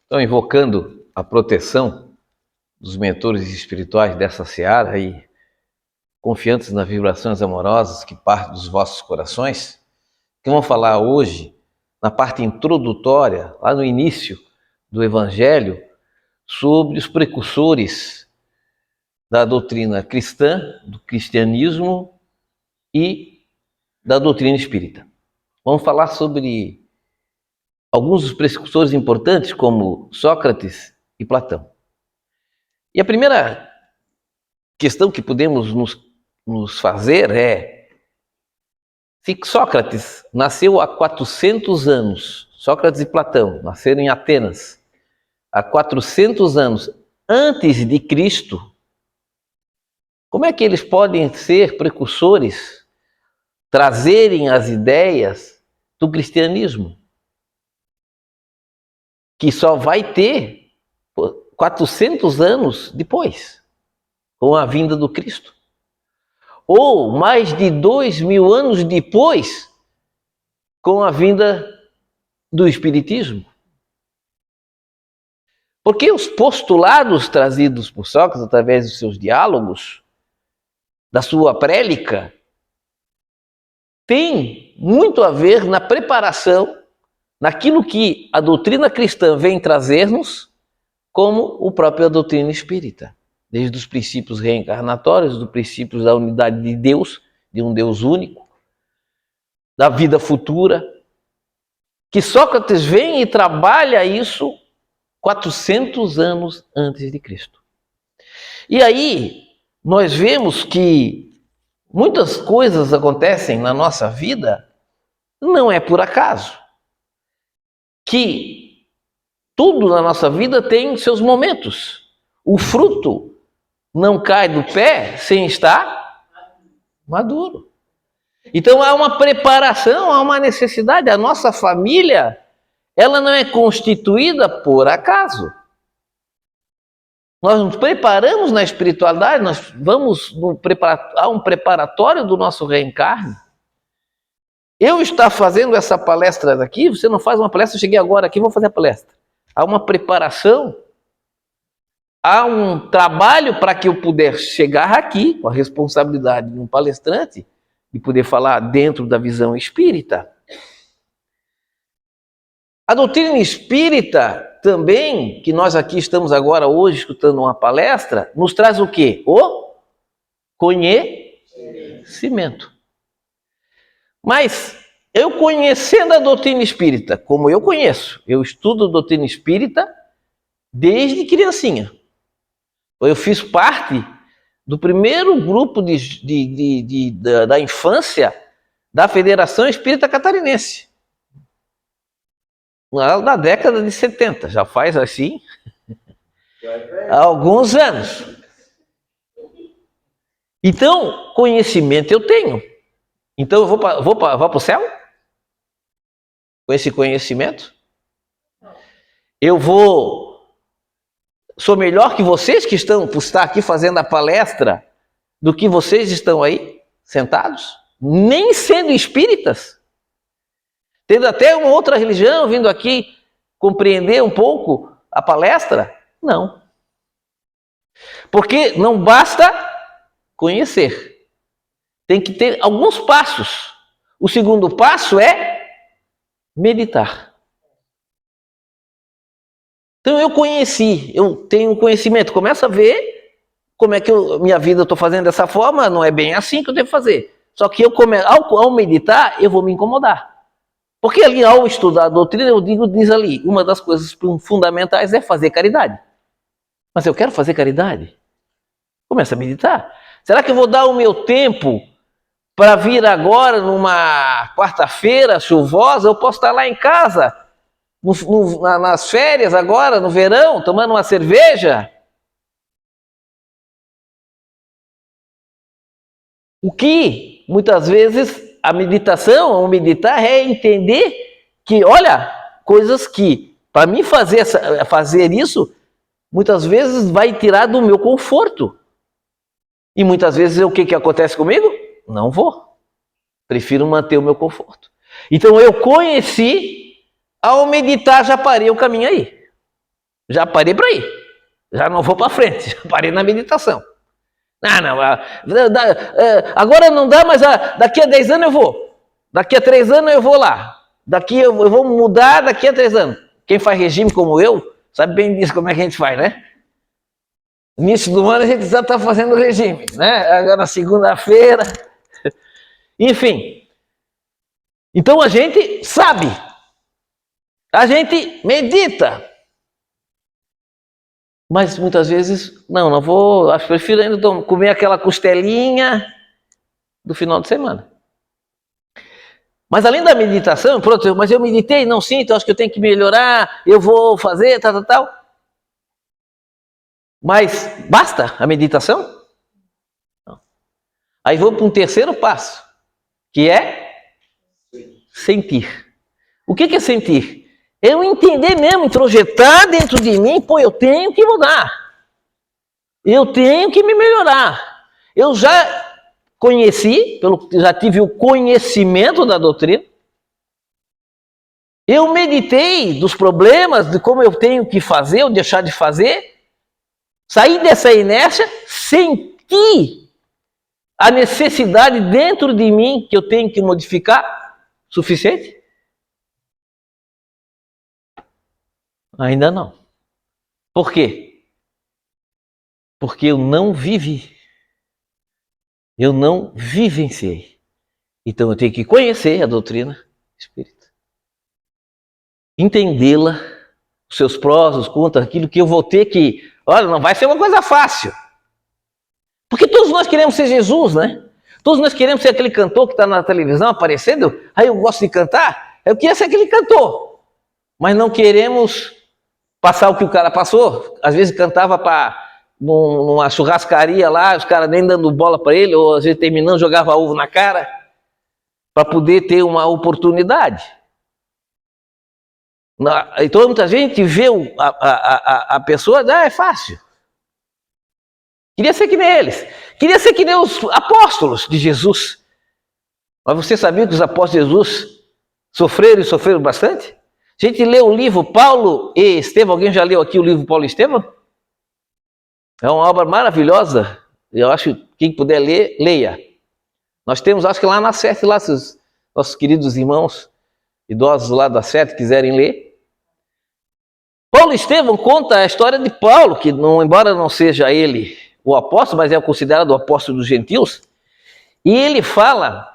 Então, invocando a proteção dos mentores espirituais dessa seara e confiantes nas vibrações amorosas que partem dos vossos corações, que vamos falar hoje, na parte introdutória, lá no início do Evangelho, sobre os precursores da doutrina cristã, do cristianismo e da doutrina espírita. Vamos falar sobre alguns dos precursores importantes, como Sócrates e Platão. E a primeira questão que podemos nos fazer é: se Sócrates nasceu há 400 anos, Sócrates e Platão nasceram em Atenas há 400 anos antes de Cristo, como é que eles podem ser precursores, trazerem as ideias do cristianismo, que só vai ter 400 anos depois, com a vinda do Cristo? Ou mais de 2000 anos depois, com a vinda do Espiritismo? Porque os postulados trazidos por Sócrates através dos seus diálogos, da sua prélica, tem muito a ver na preparação, naquilo que a doutrina cristã vem trazer-nos, como o próprio doutrina espírita. Desde os princípios reencarnatórios, dos princípios da unidade de Deus, de um Deus único, da vida futura, que Sócrates vem e trabalha isso 400 anos antes de Cristo. E aí nós vemos que muitas coisas acontecem na nossa vida, não é por acaso. Que tudo na nossa vida tem seus momentos. O fruto não cai do pé sem estar maduro. Então há uma preparação, há uma necessidade. A nossa família, ela não é constituída por acaso. Nós nos preparamos na espiritualidade, nós vamos a um preparatório do nosso reencarne. Eu estar fazendo essa palestra daqui, você não faz uma palestra, eu cheguei agora aqui, vou fazer a palestra. Há uma preparação, há um trabalho para que eu pudesse chegar aqui com a responsabilidade de um palestrante e poder falar dentro da visão espírita. A doutrina espírita também, que nós aqui estamos agora hoje escutando uma palestra, nos traz o quê? O conhecimento. Mas eu conhecendo a doutrina espírita, como eu conheço, eu estudo a doutrina espírita desde criancinha. Eu fiz parte do primeiro grupo da infância da Federação Espírita Catarinense. Na década de 70, já faz assim há alguns anos. Então, conhecimento eu tenho. Então eu vou para o céu? Com esse conhecimento? Sou melhor que vocês que estão por estar aqui fazendo a palestra do que vocês estão aí sentados? Nem sendo espíritas? Tendo até uma outra religião, vindo aqui compreender um pouco a palestra? Não. Porque não basta conhecer. Tem que ter alguns passos. O segundo passo é meditar. Então eu conheci, eu tenho conhecimento. Começa a ver como é que minha vida eu estou fazendo dessa forma, não é bem assim que eu devo fazer. Só que ao meditar, eu vou me incomodar. Porque ali, ao estudar a doutrina, diz ali, uma das coisas fundamentais é fazer caridade. Mas eu quero fazer caridade? Começa a meditar. Será que eu vou dar o meu tempo para vir agora, numa quarta-feira chuvosa? Eu posso estar lá em casa, nas férias agora, no verão, tomando uma cerveja? O que, muitas vezes, a meditação, ou meditar, é entender que, olha, coisas que, para mim fazer isso, muitas vezes vai tirar do meu conforto. E muitas vezes o que acontece comigo? Não vou. Prefiro manter o meu conforto. Então eu conheci, ao meditar já parei o caminho aí. já parei para ir. Já não vou para frente, já parei na meditação. Agora não dá, mas daqui a 10 anos eu vou. Daqui a 3 anos eu vou lá. Daqui eu vou mudar daqui a 3 anos. Quem faz regime como eu, sabe bem disso como é que a gente faz, né? Início do ano a gente já está fazendo regime, né? Agora na segunda-feira. Enfim. Então a gente sabe. A gente medita. Mas muitas vezes, não vou, acho que prefiro ainda comer aquela costelinha do final de semana. Mas além da meditação, pronto, mas eu meditei, não sinto, acho que eu tenho que melhorar, eu vou fazer, tal. Mas basta a meditação? Não. Aí vou para um terceiro passo, que é sentir. O que é sentir? Eu entender mesmo, introjetar dentro de mim, pô, eu tenho que mudar. Eu tenho que me melhorar. Eu já conheci, já tive o conhecimento da doutrina. Eu meditei dos problemas, de como eu tenho que fazer ou deixar de fazer. Saí dessa inércia, senti a necessidade dentro de mim que eu tenho que modificar. Suficiente? Ainda não. Por quê? Porque eu não vivi. Eu não vivenciei. Então eu tenho que conhecer a doutrina espírita. Entendê-la, os seus prós, os contras, aquilo que eu vou ter que... Olha, não vai ser uma coisa fácil. Porque todos nós queremos ser Jesus, né? Todos nós queremos ser aquele cantor que está na televisão aparecendo. Aí eu gosto de cantar. Eu queria ser aquele cantor. Mas não queremos passar o que o cara passou. Às vezes cantava numa churrascaria lá, os caras nem dando bola para ele, ou às vezes terminando, jogava ovo na cara, para poder ter uma oportunidade. Então muita gente vê a pessoa, é fácil. Queria ser que nem eles. Queria ser que nem os apóstolos de Jesus. Mas você sabia que os apóstolos de Jesus sofreram e sofreram bastante? A gente lê o livro Paulo e Estevão. Alguém já leu aqui o livro Paulo e Estevão? É uma obra maravilhosa. Eu acho que quem puder ler, leia. Nós temos, acho que lá na SET, lá, se os nossos queridos irmãos idosos lá da SET quiserem ler. Paulo e Estevão conta a história de Paulo, que embora não seja ele o apóstolo, mas é considerado o apóstolo dos gentios. E ele fala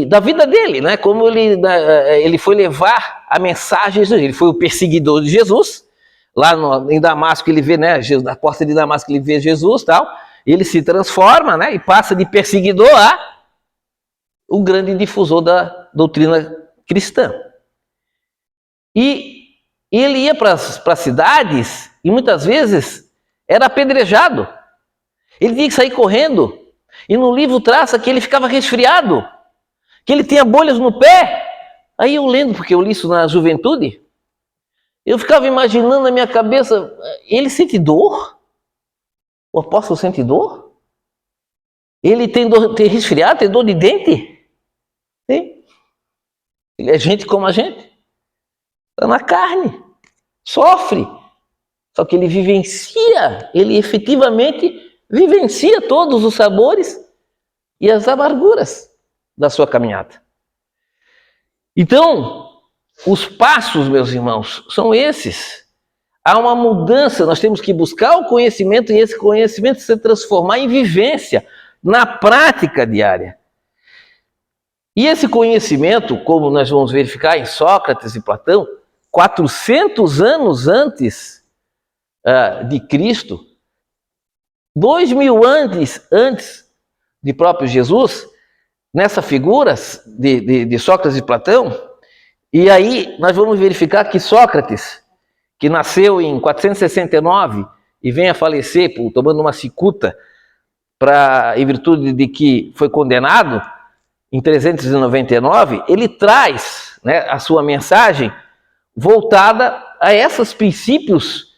da vida dele, né? Como ele foi levar a mensagem de Jesus. Ele foi o perseguidor de Jesus. Lá em Damasco ele vê, né? Na porta de Damasco ele vê Jesus, tal. Ele se transforma, né? E passa de perseguidor a o grande difusor da doutrina cristã. E ele ia para as cidades e muitas vezes era apedrejado. Ele tinha que sair correndo. E no livro traça que ele ficava resfriado, que ele tinha bolhas no pé. Aí eu lendo, porque eu li isso na juventude, eu ficava imaginando na minha cabeça, ele sente dor? O apóstolo sente dor? Ele tem resfriado, tem dor de dente? Tem. Ele é gente como a gente. Está na carne. Sofre. Só que ele vivencia, ele efetivamente vivencia todos os sabores e as amarguras da sua caminhada. Então, os passos, meus irmãos, são esses. Há uma mudança, nós temos que buscar o conhecimento e esse conhecimento se transformar em vivência, na prática diária. E esse conhecimento, como nós vamos verificar em Sócrates e Platão, 400 anos antes de Cristo, 2000 anos antes de próprio Jesus, nessa figura de Sócrates e Platão, e aí nós vamos verificar que Sócrates, que nasceu em 469 e vem a falecer tomando uma cicuta em virtude de que foi condenado em 399, ele traz, né, a sua mensagem voltada a esses princípios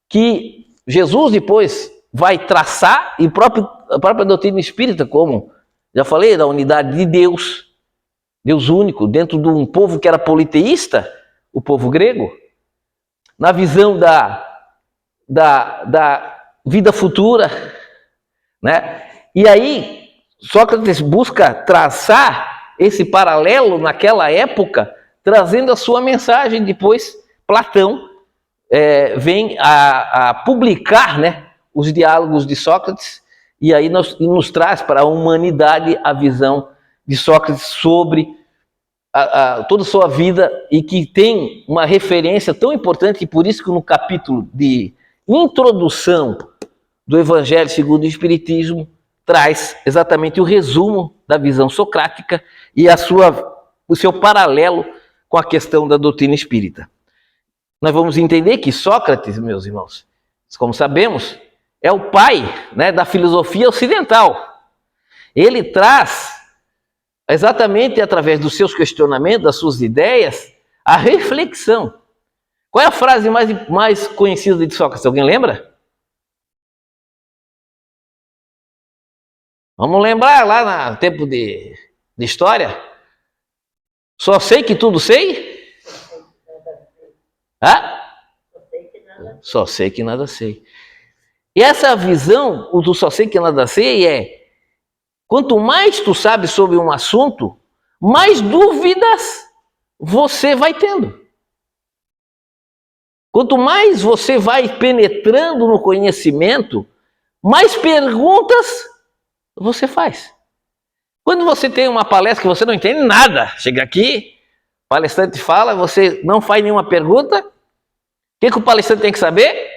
que Jesus depois vai traçar, e a própria doutrina espírita, como já falei, da unidade de Deus, Deus único, dentro de um povo que era politeísta, o povo grego. na visão da vida futura, né? E aí Sócrates busca traçar esse paralelo naquela época, trazendo a sua mensagem. Depois Platão vem a publicar, né, os diálogos de Sócrates, e aí nos traz para a humanidade a visão de Sócrates sobre toda a sua vida, e que tem uma referência tão importante, que por isso que no capítulo de introdução do Evangelho segundo o Espiritismo traz exatamente o resumo da visão socrática e o seu paralelo com a questão da doutrina espírita. Nós vamos entender que Sócrates, meus irmãos, como sabemos, é o pai, né, da filosofia ocidental. Ele traz, exatamente através dos seus questionamentos, das suas ideias, a reflexão. Qual é a frase mais conhecida de Sócrates? Alguém lembra? Vamos lembrar lá no tempo de história? Só sei que tudo sei? Só sei que nada sei. E essa visão, o do só sei que nada sei, quanto mais tu sabe sobre um assunto, mais dúvidas você vai tendo. Quanto mais você vai penetrando no conhecimento, mais perguntas você faz. Quando você tem uma palestra que você não entende nada, chega aqui, o palestrante fala, você não faz nenhuma pergunta, o que o palestrante tem que saber?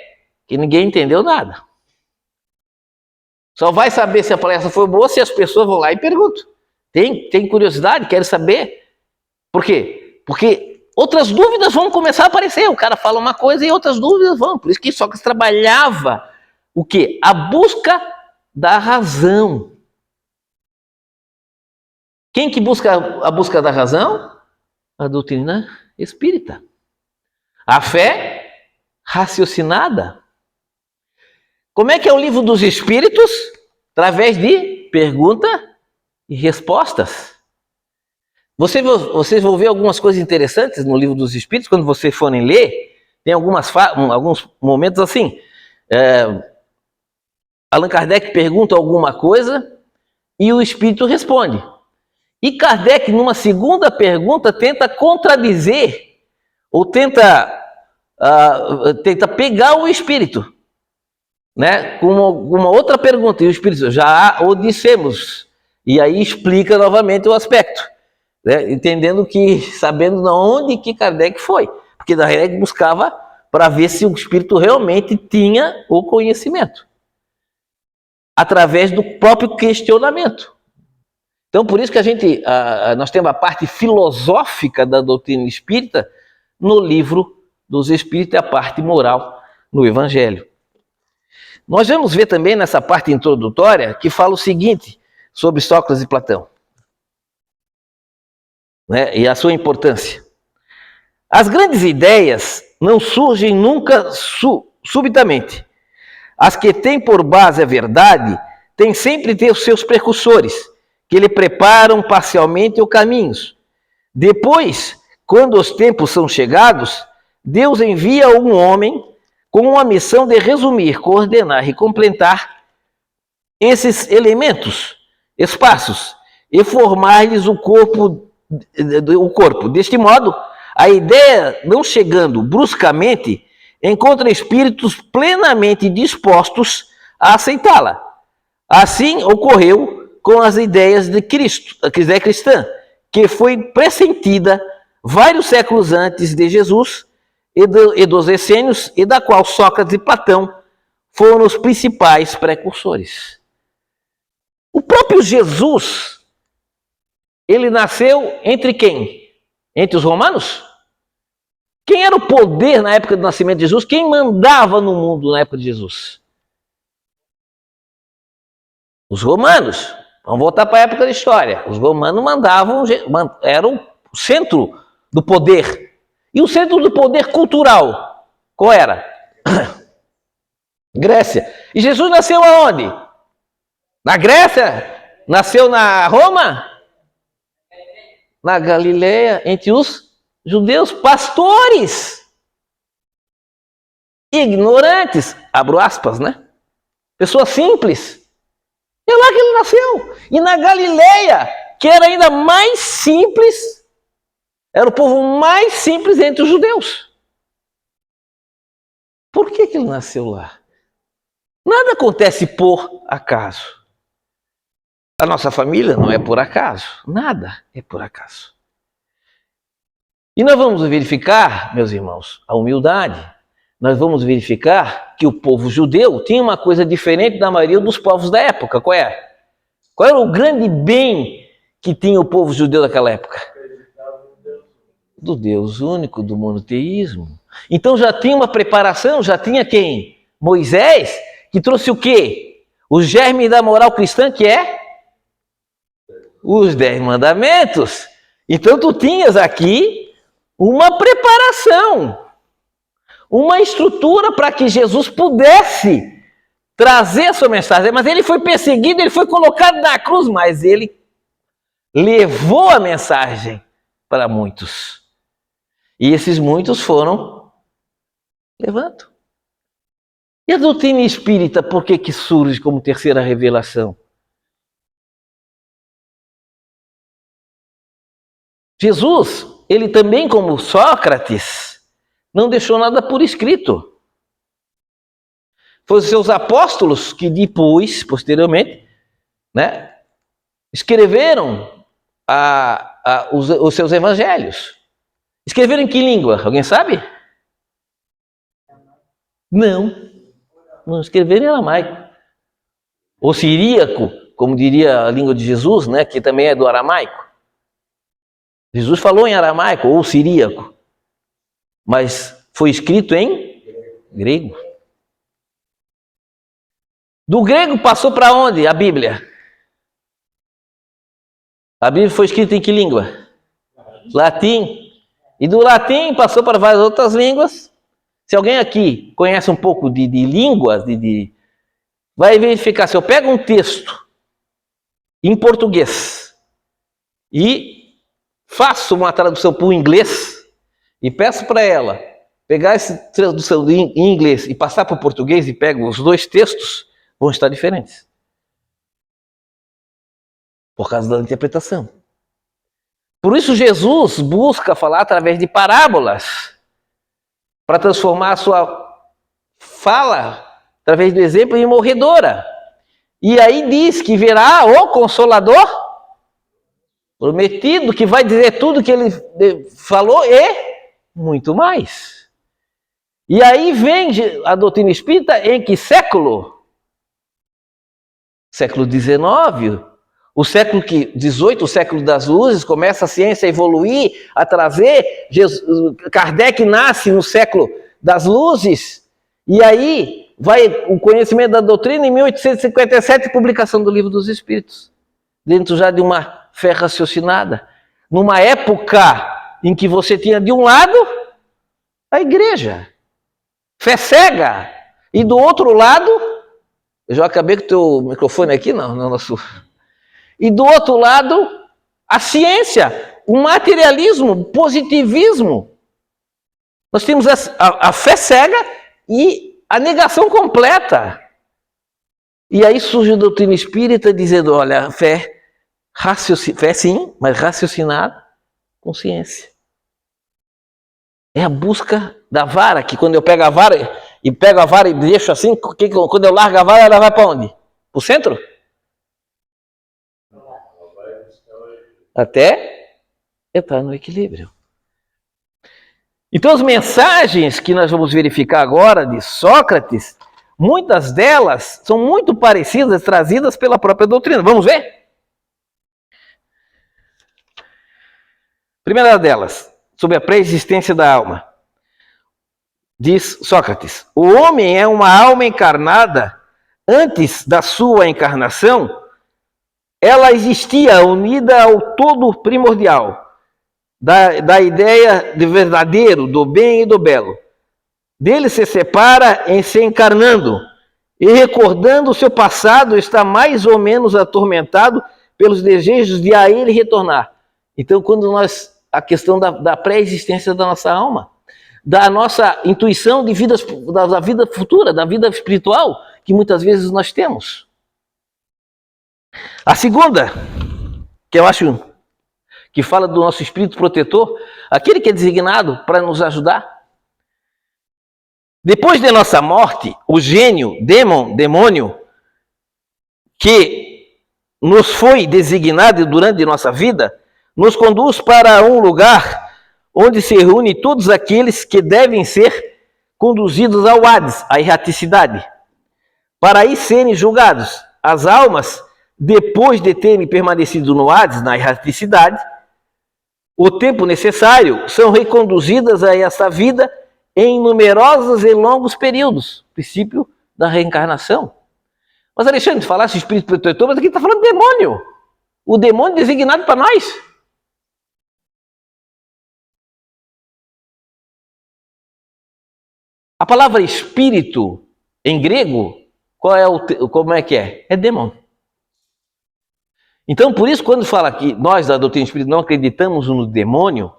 Que ninguém entendeu nada. Só vai saber se a palestra foi boa se as pessoas vão lá e perguntam. Tem curiosidade, querem saber. Por quê? Porque outras dúvidas vão começar a aparecer. O cara fala uma coisa e outras dúvidas vão. Por isso que Sócrates trabalhava o quê? A busca da razão. Quem que busca a busca da razão? A doutrina espírita. A fé raciocinada. Como é que é o livro dos Espíritos? Através de pergunta e respostas. Vocês vão ver algumas coisas interessantes no livro dos Espíritos, quando vocês forem ler, tem alguns momentos assim. Allan Kardec pergunta alguma coisa e o Espírito responde. E Kardec, numa segunda pergunta, tenta contradizer, ou tenta pegar o Espírito, né, com uma outra pergunta, e o Espírito já o dissemos, e aí explica novamente o aspecto, né, sabendo de onde que Kardec foi, porque Kardec buscava para ver se o Espírito realmente tinha o conhecimento, através do próprio questionamento. Então, por isso que nós temos a parte filosófica da doutrina espírita no livro dos Espíritos e a parte moral no Evangelho. Nós vamos ver também nessa parte introdutória que fala o seguinte sobre Sócrates e Platão, né, e a sua importância. As grandes ideias não surgem nunca subitamente. As que têm por base a verdade têm sempre os seus precursores, que lhe preparam parcialmente o caminho. Depois, quando os tempos são chegados, Deus envia um homem com uma missão de resumir, coordenar e completar esses elementos, espaços, e formar-lhes o corpo. Deste modo, a ideia, não chegando bruscamente, encontra espíritos plenamente dispostos a aceitá-la. Assim ocorreu com as ideias de Cristo, a ideia cristã, que foi pressentida vários séculos antes de Jesus e dos essênios, e da qual Sócrates e Platão foram os principais precursores. O próprio Jesus, ele nasceu entre quem? Entre os romanos? Quem era o poder na época do nascimento de Jesus? Quem mandava no mundo na época de Jesus? Os romanos. Vamos voltar para a época da história. Os romanos eram o centro do poder. E o centro do poder cultural, qual era? Grécia. E Jesus nasceu aonde? Na Grécia? Nasceu na Roma? Na Galileia, entre os judeus pastores. ignorantes, abro aspas, né? Pessoas simples. É lá que ele nasceu. E na Galileia, que era ainda mais simples, era o povo mais simples entre os judeus. Por que ele nasceu lá? Nada acontece por acaso. A nossa família não é por acaso. Nada é por acaso. E nós vamos verificar, meus irmãos, a humildade. Nós vamos verificar que o povo judeu tinha uma coisa diferente da maioria dos povos da época. Qual é? Qual era o grande bem que tinha o povo judeu daquela época? Do Deus único, do monoteísmo. Então já tinha uma preparação, já tinha quem? Moisés, que trouxe o quê? O germe da moral cristã, que é os 10 mandamentos. Então tu tinhas aqui uma preparação, uma estrutura para que Jesus pudesse trazer a sua mensagem. Mas ele foi perseguido, ele foi colocado na cruz, mas ele levou a mensagem para muitos. E esses muitos foram levando. E a doutrina espírita, por que surge como terceira revelação? Jesus, ele também, como Sócrates, não deixou nada por escrito. Foram os seus apóstolos que depois, posteriormente, né, escreveram os seus evangelhos. Escreveram em que língua? Alguém sabe? Não escreveram em aramaico. Ou siríaco, como diria a língua de Jesus, né, que também é do aramaico. Jesus falou em aramaico ou siríaco, mas foi escrito em grego. Do grego passou para onde a Bíblia? A Bíblia foi escrita em que língua? Latim. E do latim passou para várias outras línguas. Se alguém aqui conhece um pouco de línguas, vai verificar. Se eu pego um texto em português e faço uma tradução para o inglês e peço para ela pegar essa tradução em inglês e passar para o português e pego os dois textos, vão estar diferentes. Por causa da interpretação. Por isso Jesus busca falar através de parábolas para transformar a sua fala através do exemplo em morredora. E aí diz que virá o Consolador prometido, que vai dizer tudo que ele falou e muito mais. E aí vem a doutrina espírita em que século? Século XIX, o século XVIII, o século das luzes, começa a ciência a evoluir, a trazer. Kardec nasce no século das luzes, e aí vai o conhecimento da doutrina em 1857, publicação do Livro dos Espíritos, dentro já de uma fé raciocinada, numa época em que você tinha de um lado a igreja, fé cega, e do outro lado, eu já acabei com o teu microfone aqui, não, nosso. E do outro lado, a ciência, o materialismo, o positivismo. Nós temos a fé cega e a negação completa. E aí surge a doutrina espírita dizendo, olha, fé sim, mas raciocinada com ciência. É a busca da vara, que quando eu pego a vara e deixo assim, quando eu largo a vara, ela vai para onde? Para o centro? Até entrar no equilíbrio. Então as mensagens que nós vamos verificar agora de Sócrates, muitas delas são muito parecidas, trazidas pela própria doutrina. Vamos ver? Primeira delas, sobre a pré-existência da alma. Diz Sócrates, o homem é uma alma encarnada. Antes da sua encarnação, ela existia unida ao todo primordial, da ideia de verdadeiro, do bem e do belo. Dele se separa em se encarnando, e recordando o seu passado, está mais ou menos atormentado pelos desejos de a ele retornar. Então, quando a questão da pré-existência da nossa alma, da nossa intuição de vida, da vida futura, da vida espiritual, que muitas vezes nós temos. A segunda, que eu acho que fala do nosso espírito protetor, aquele que é designado para nos ajudar. Depois de nossa morte, o gênio, demônio, que nos foi designado durante nossa vida, nos conduz para um lugar onde se reúne todos aqueles que devem ser conduzidos ao Hades, à erraticidade, para aí serem julgados. As almas, depois de terem permanecido no Hades, na erraticidade, o tempo necessário, são reconduzidas a essa vida em numerosos e longos períodos, princípio da reencarnação. Mas Alexandre, falasse espírito protetor, mas aqui está falando demônio. O demônio designado para nós. A palavra espírito, em grego, como é que é? É demônio. Então, por isso, quando fala que nós, da doutrina espírita, não acreditamos no demônio,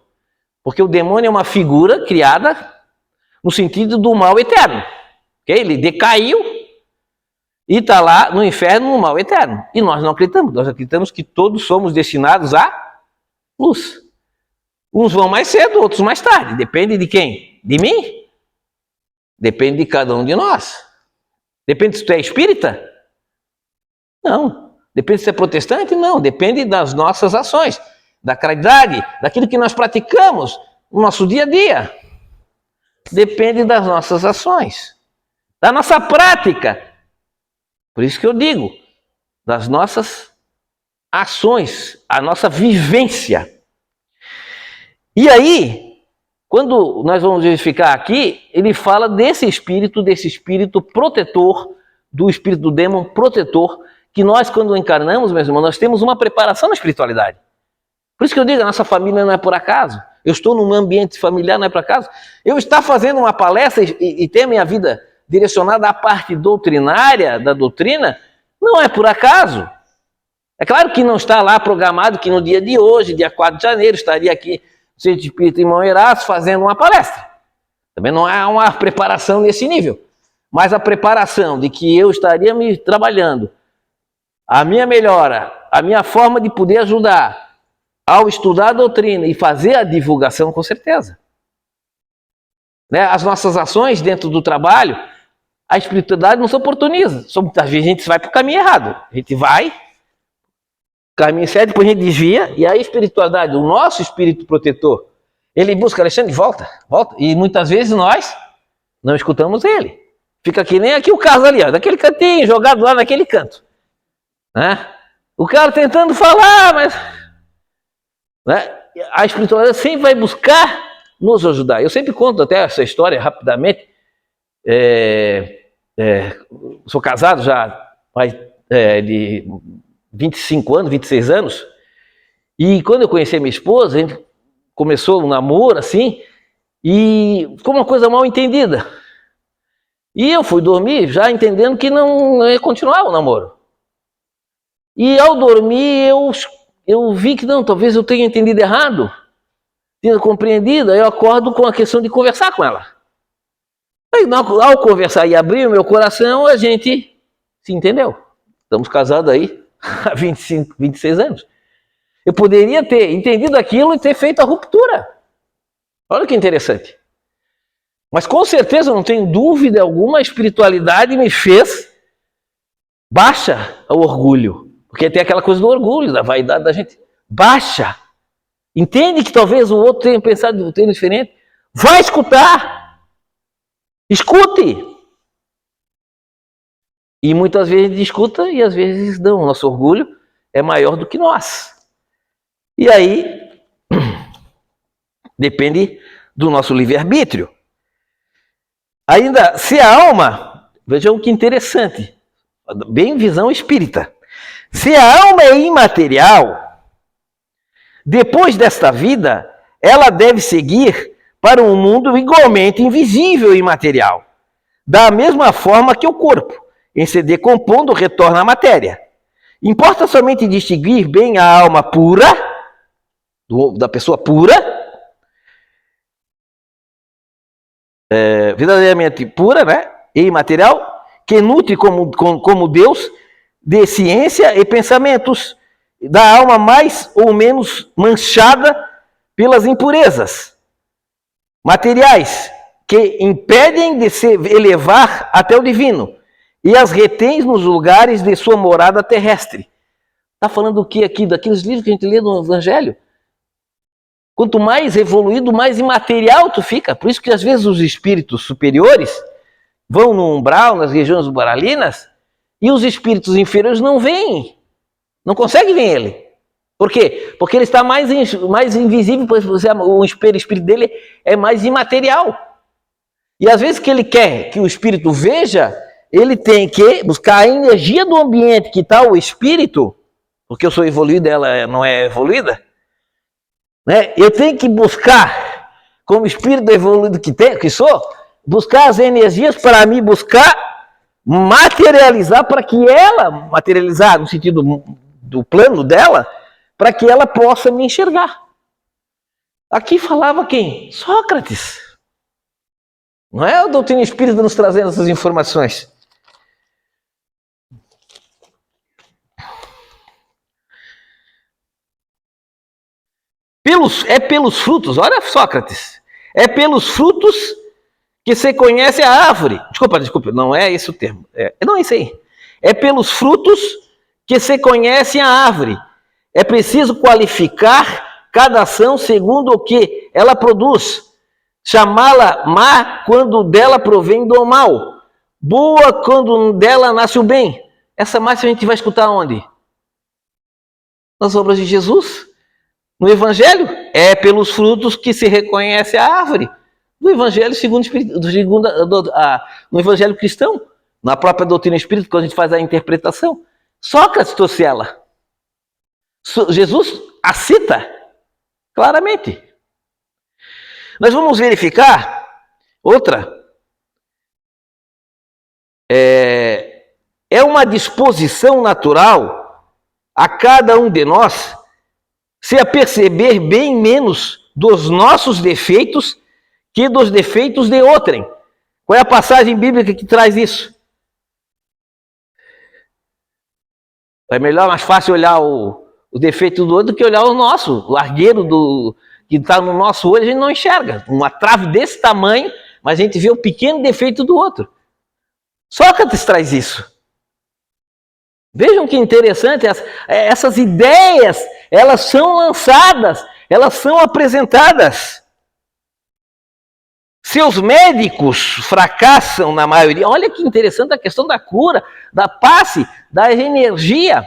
porque o demônio é uma figura criada no sentido do mal eterno. Okay? Ele decaiu e está lá no inferno, no mal eterno. E nós não acreditamos. Nós acreditamos que todos somos destinados à luz. Uns vão mais cedo, outros mais tarde. Depende de quem? De mim? Depende de cada um de nós. Depende se tu é espírita? Não. Depende se é protestante? Não. Depende das nossas ações, da caridade, daquilo que nós praticamos no nosso dia a dia. Depende das nossas ações, da nossa prática. Por isso que eu digo, das nossas ações, a nossa vivência. E aí, quando nós vamos verificar aqui, ele fala desse espírito protetor, do espírito do demônio protetor, que nós, quando encarnamos, meus irmãos, nós temos uma preparação na espiritualidade. Por isso que eu digo, a nossa família não é por acaso. Eu estou num ambiente familiar, não é por acaso. Eu estar fazendo uma palestra e ter minha vida direcionada à parte doutrinária, da doutrina, não é por acaso. É claro que não está lá programado que no dia de hoje, dia 4 de janeiro, estaria aqui o Centro Espírita Irmão Erasto fazendo uma palestra. Também não há uma preparação nesse nível. Mas a preparação de que eu estaria me trabalhando, a minha melhora, a minha forma de poder ajudar ao estudar a doutrina e fazer a divulgação, com certeza. Né? As nossas ações dentro do trabalho, a espiritualidade não se oportuniza. Muitas vezes a gente vai para o caminho errado. A gente vai, caminho certo, depois a gente desvia, e a espiritualidade, o nosso espírito protetor, ele busca, Alexandre, volta. E muitas vezes nós não escutamos ele. Fica que nem aqui o caso ali, ó, daquele cantinho, jogado lá naquele canto. Né? O cara tentando falar, mas né? A espiritualidade sempre vai buscar nos ajudar. Eu sempre conto até essa história rapidamente. Sou casado já de 25 anos, 26 anos. E quando eu conheci a minha esposa, a gente começou um namoro assim, e ficou uma coisa mal entendida. E eu fui dormir já entendendo que não ia continuar o namoro. E ao dormir eu vi que não, talvez eu tenha entendido errado, tenha compreendido, aí eu acordo com a questão de conversar com ela. Aí, ao conversar e abrir o meu coração, a gente se entendeu. Estamos casados aí há 25, 26 anos. Eu poderia ter entendido aquilo e ter feito a ruptura. Olha que interessante. Mas com certeza, não tenho dúvida alguma, a espiritualidade me fez baixa o orgulho. Porque tem aquela coisa do orgulho, da vaidade da gente. Baixa. Entende que talvez o outro tenha pensado diferente. Vai escutar. Escute. E muitas vezes a gente escuta e às vezes não. O nosso orgulho é maior do que nós. E aí, depende do nosso livre-arbítrio. Ainda, se a alma, vejam que interessante, bem visão espírita. Se a alma é imaterial, depois desta vida, ela deve seguir para um mundo igualmente invisível e imaterial, da mesma forma que o corpo, em se decompondo, retorna à matéria. Importa somente distinguir bem a alma pura, da pessoa pura, verdadeiramente pura, né, e imaterial, que nutre como Deus de ciência e pensamentos da alma mais ou menos manchada pelas impurezas materiais que impedem de se elevar até o divino e as retém nos lugares de sua morada terrestre. Está falando do que aqui? Daqueles livros que a gente lê no Evangelho? Quanto mais evoluído, mais imaterial tu fica. Por isso que às vezes os espíritos superiores vão no umbral, nas regiões umbralinas, e os espíritos inferiores não veem. Não conseguem ver ele. Por quê? Porque ele está mais invisível, o espírito dele é mais imaterial. E às vezes que ele quer que o espírito veja, ele tem que buscar a energia do ambiente que está o espírito, porque eu sou evoluído, ela não é evoluída, né? Eu tenho que buscar, como espírito evoluído que sou, buscar as energias para me buscar materializar, para que ela, materializar no sentido do plano dela, para que ela possa me enxergar. Aqui falava quem? Sócrates. Não é a doutrina espírita nos trazendo essas informações. Pelos frutos, olha Sócrates, é pelos frutos que se conhece a árvore. Desculpa, não é esse o termo. Não é isso aí. É pelos frutos que se conhece a árvore. É preciso qualificar cada ação segundo o que ela produz. Chamá-la má quando dela provém do mal. Boa quando dela nasce o bem. Essa máxima a gente vai escutar onde? Nas obras de Jesus. No Evangelho, é pelos frutos que se reconhece a árvore. No Evangelho no Evangelho cristão, na própria doutrina espírita, quando a gente faz a interpretação, Sócrates trouxe ela. Jesus a cita claramente. Nós vamos verificar outra. É uma disposição natural a cada um de nós se aperceber bem menos dos nossos defeitos que dos defeitos de outrem. Qual é a passagem bíblica que traz isso? É melhor, mais fácil olhar o defeito do outro do que olhar o nosso. O largueiro que está no nosso olho, a gente não enxerga. Uma trave desse tamanho, mas a gente vê o pequeno defeito do outro. Sócrates traz isso. Vejam que interessante, essas ideias, elas são lançadas, elas são apresentadas. Seus médicos fracassam na maioria. Olha que interessante a questão da cura, da passe, da energia.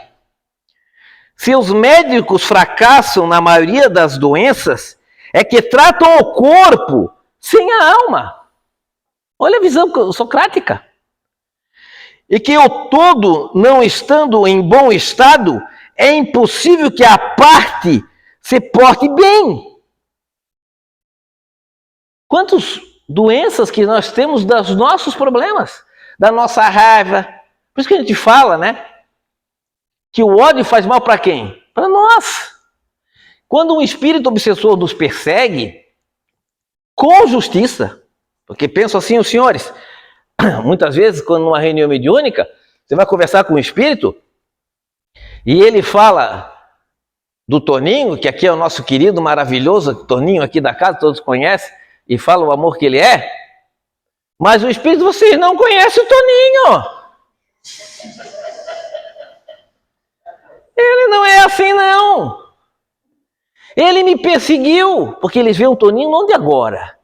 Seus médicos fracassam na maioria das doenças, é que tratam o corpo sem a alma. Olha a visão socrática. E que o todo, não estando em bom estado, é impossível que a parte se porte bem. Quantas doenças que nós temos dos nossos problemas, da nossa raiva. Por isso que a gente fala, né? Que o ódio faz mal para quem? Para nós. Quando um espírito obsessor nos persegue, com justiça, porque penso assim os senhores, muitas vezes, quando numa reunião mediúnica, você vai conversar com um espírito e ele fala do Toninho, que aqui é o nosso querido, maravilhoso Toninho aqui da casa, todos conhecem, e fala o amor que ele é, mas o espírito, vocês não conhecem o Toninho. Ele não é assim, não. Ele me perseguiu, porque eles veem o Toninho não de agora.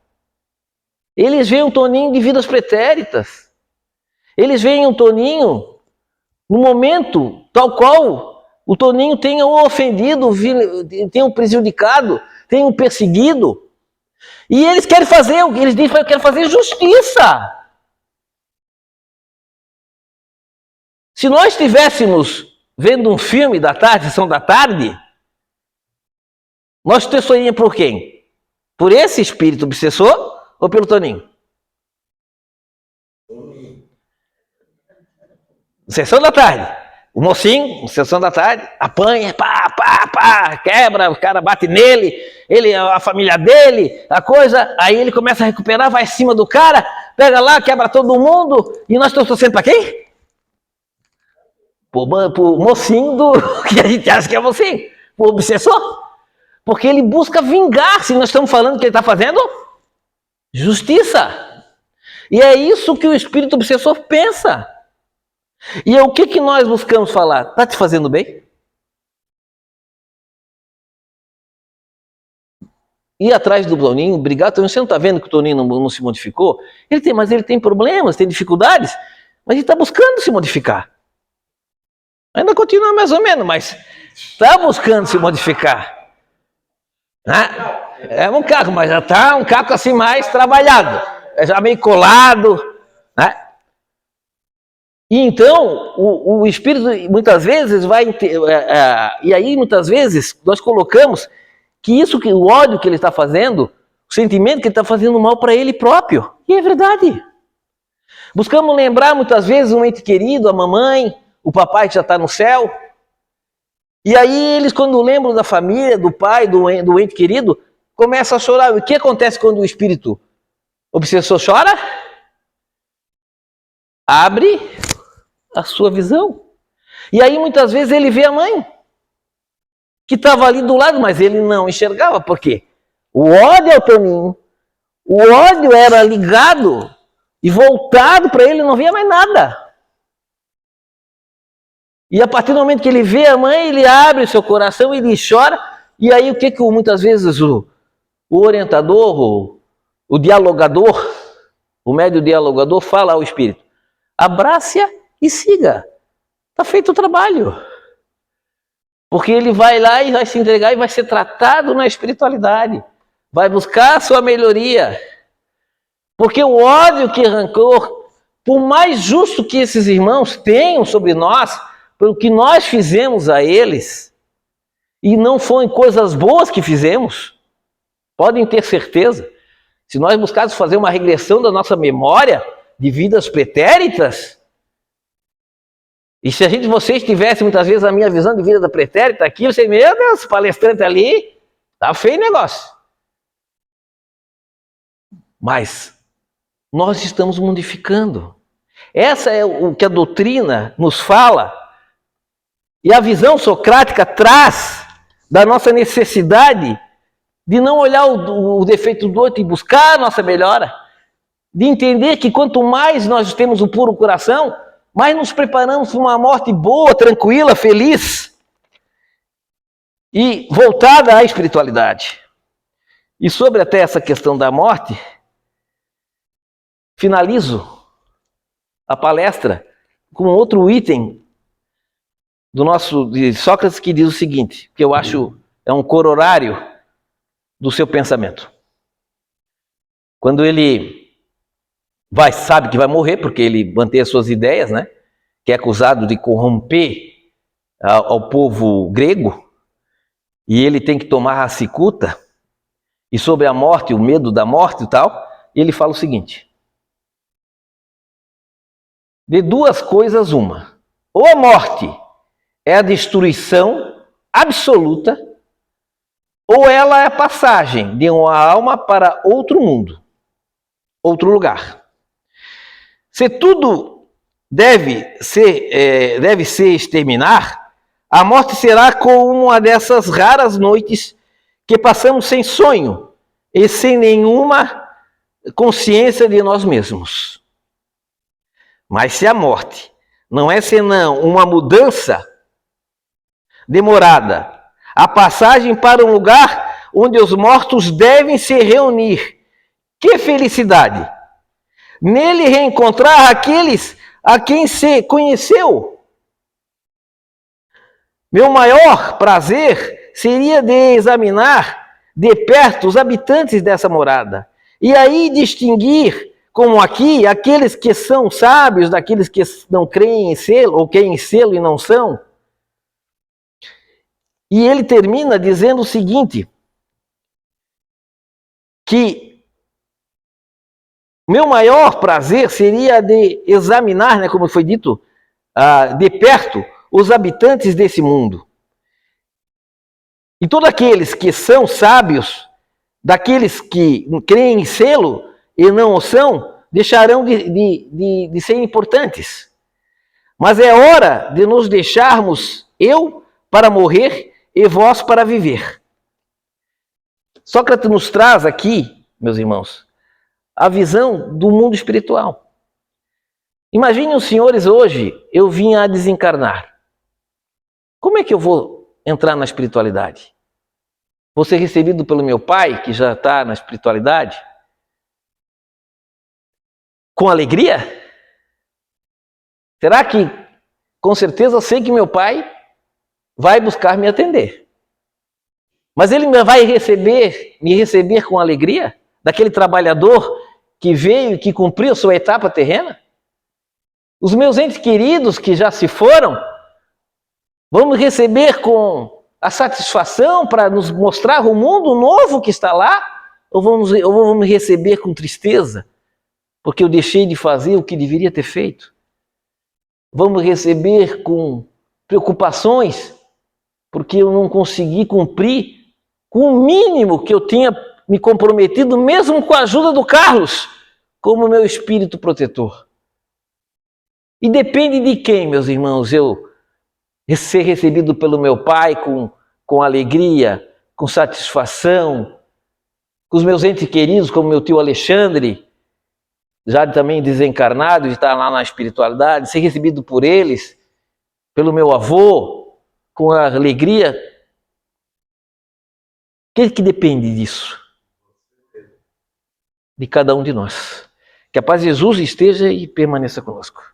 Eles veem o Toninho de vidas pretéritas. Eles veem o Toninho no momento tal qual o Toninho tenha o ofendido, tenha o prejudicado, tenha o perseguido. E eles querem fazer, eles dizem que eu quero fazer justiça. Se nós estivéssemos vendo um filme da tarde, sessão da tarde, nós testemunharíamos por quem? Por esse espírito obsessor ou pelo Toninho? Sessão da tarde. O mocinho, sessão da tarde, apanha, quebra, o cara bate nele, ele, a família dele, a coisa, aí ele começa a recuperar, vai em cima do cara, pega lá, quebra todo mundo, e nós estamos torcendo para quem? Pro mocinho que a gente acha que é mocinho, pro obsessor, porque ele busca vingar-se, nós estamos falando que ele está fazendo justiça, e é isso que o espírito obsessor pensa. E o que nós buscamos falar? Está te fazendo bem? Ir atrás do Toninho, brigar, Toninho, você não está vendo que o Toninho não se modificou? Mas ele tem problemas, tem dificuldades, mas ele está buscando se modificar. Ainda continua mais ou menos, mas está buscando se modificar. É um caco, mas já está um caco assim mais trabalhado, já meio colado, né? E então, o espírito muitas vezes vai... e aí, muitas vezes, nós colocamos que o ódio que ele está fazendo, o sentimento que ele está fazendo mal para ele próprio. E é verdade. Buscamos lembrar, muitas vezes, um ente querido, a mamãe, o papai que já está no céu. E aí, eles, quando lembram da família, do pai, do ente querido, começam a chorar. O que acontece quando o espírito obsessor chora? Abre a sua visão. E aí muitas vezes ele vê a mãe, que estava ali do lado, mas ele não enxergava. Por quê? O ódio ao Toninho, o ódio era ligado e voltado para ele, não via mais nada. E a partir do momento que ele vê a mãe, ele abre o seu coração, ele chora. E aí o que muitas vezes o orientador, o dialogador, o médio dialogador fala ao espírito? Abrace-a e siga. Está feito o trabalho. Porque ele vai lá e vai se entregar e vai ser tratado na espiritualidade. Vai buscar a sua melhoria. Porque o ódio que rancor, por mais justo que esses irmãos tenham sobre nós, pelo que nós fizemos a eles, e não foram coisas boas que fizemos, podem ter certeza. Se nós buscarmos fazer uma regressão da nossa memória de vidas pretéritas, e se vocês tivessem muitas vezes a minha visão de vida da pretérita aqui, você, meu Deus, palestrante ali, tá feio o negócio. Mas nós estamos modificando. Essa é o que a doutrina nos fala, e a visão socrática traz da nossa necessidade de não olhar o defeito do outro e buscar a nossa melhora, de entender que quanto mais nós temos o puro coração, mais nos preparamos para uma morte boa, tranquila, feliz e voltada à espiritualidade. E sobre até essa questão da morte, finalizo a palestra com outro item de Sócrates, que diz o seguinte, que eu acho é um corolário do seu pensamento. Quando ele sabe que vai morrer, porque ele mantém as suas ideias, né? Que é acusado de corromper ao povo grego, e ele tem que tomar a cicuta, e sobre a morte, o medo da morte e tal, ele fala o seguinte: de duas coisas uma, ou a morte é a destruição absoluta, ou ela é a passagem de uma alma para outro mundo, outro lugar. Se tudo deve se exterminar, a morte será como uma dessas raras noites que passamos sem sonho e sem nenhuma consciência de nós mesmos. Mas se a morte não é senão uma mudança demorada, a passagem para um lugar onde os mortos devem se reunir, que felicidade! Nele reencontrar aqueles a quem se conheceu. Meu maior prazer seria de examinar de perto os habitantes dessa morada, e aí distinguir, como aqui, aqueles que são sábios daqueles que não creem em selo, ou creem em selo e não são. E ele termina dizendo o seguinte, que meu maior prazer seria de examinar, né, como foi dito, de perto, os habitantes desse mundo. E todos aqueles que são sábios, daqueles que creem em sê-lo e não o são, deixarão de ser importantes. Mas é hora de nos deixarmos eu para morrer e vós para viver. Sócrates nos traz aqui, meus irmãos, a visão do mundo espiritual. Imaginem os senhores hoje, eu vim a desencarnar. Como é que eu vou entrar na espiritualidade? Vou ser recebido pelo meu pai, que já está na espiritualidade? Com alegria? Será que, com certeza, eu sei que meu pai vai buscar me atender. Mas ele vai me receber com alegria? Daquele trabalhador que veio e que cumpriu sua etapa terrena? Os meus entes queridos que já se foram, vão me receber com a satisfação para nos mostrar o mundo novo que está lá? Ou vão me receber com tristeza, porque eu deixei de fazer o que deveria ter feito? Vamos receber com preocupações, porque eu não consegui cumprir com o mínimo que eu tinha me comprometido, mesmo com a ajuda do Carlos, como meu espírito protetor. E depende de quem, meus irmãos, eu ser recebido pelo meu pai com alegria, com satisfação, com os meus entes queridos, como meu tio Alexandre, já também desencarnado, de estar lá na espiritualidade, ser recebido por eles, pelo meu avô, com a alegria. O que depende disso? De cada um de nós. Que a paz de Jesus esteja e permaneça conosco.